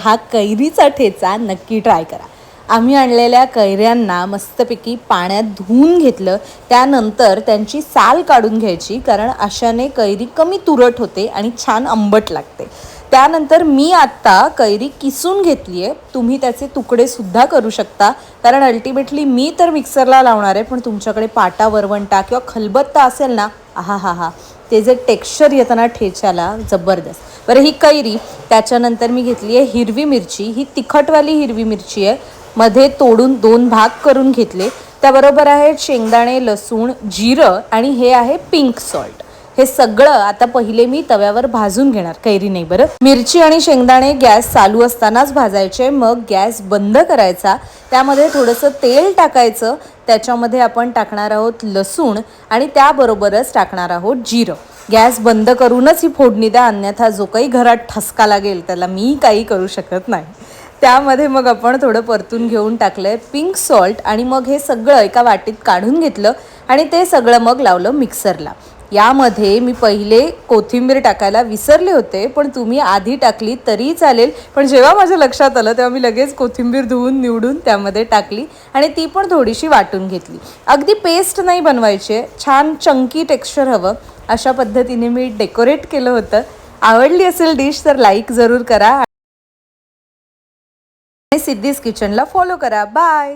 हा कैरीचा ठेचा नक्की ट्राय करा। आम्ही आणलेल्या कैऱ्यांना मस्तपैकी पाण्यात धुवून घेतलं, त्यानंतर त्यांची साल काढून घ्यायची, कारण अशाने कैरी कमी तुरट होते आणि छान आंबट लागते। त्यानंतर मी आत्ता कैरी किसून घेतली आहे, तुम्ही त्याचे तुकडे सुद्धा करू शकता, कारण अल्टिमेटली मी तर मिक्सरला लावणार आहे, पण तुमच्याकडे पाटा वरवंटा किंवा खलबत्ता असेल ना, आहा हा हा, ते जे टेक्स्चर येतं ना ठेच्याला जबरदस्त। बरं, ही कैरी, त्याच्यानंतर मी घेतली आहे हिरवी मिरची, ही तिखटवाली हिरवी मिरची आहे, मध्ये तोडून 2 भाग करून घेतले। त्याबरोबर आहे शेंगदाणे, लसूण, जिरं आणि हे आहे पिंक सॉल्ट। हे सगळं आता पहिले मी तव्यावर भाजून घेणार, कैरी नाही बरं। मिरची आणि शेंगदाणे गॅस चालू असतानाच भाजायचे, मग गॅस बंद करायचा, त्यामध्ये थोडंसं तेल टाकायचं, त्याच्यामध्ये आपण टाकणार आहोत लसूण आणि त्याबरोबरच टाकणार आहोत जिरं। गॅस बंद करूनच ही फोडणी द्या, अन्यथा जो काही घरात ठसका लागेल त्याला मी काही करू शकत नाही। त्यामध्ये मग आपण थोडं परतून घेऊन टाकलंय पिंक सॉल्ट आणि मग हे सगळं एका वाटीत काढून घेतलं आणि ते सगळं मग लावलं मिक्सरला। यामध्ये मी पहिले कोथिंबीर टाकायला विसरले होते, पण तुम्ही आधी टाकली तरी चालेल, पण जेव्हा माझ्या लक्षात आलं तेव्हा मी लगेच कोथिंबीर धुवून निवडून त्यामध्ये टाकली आणि ती पण थोडीशी वाटून घेतली। अगदी पेस्ट नाही बनवायची, छान चंकी टेक्स्चर हवं, अशा पद्धतीने मी डेकोरेट केलं होतं। आवडली असेल डिश तर लाईक जरूर करा आणि सिद्धीज किचनला फॉलो करा। बाय।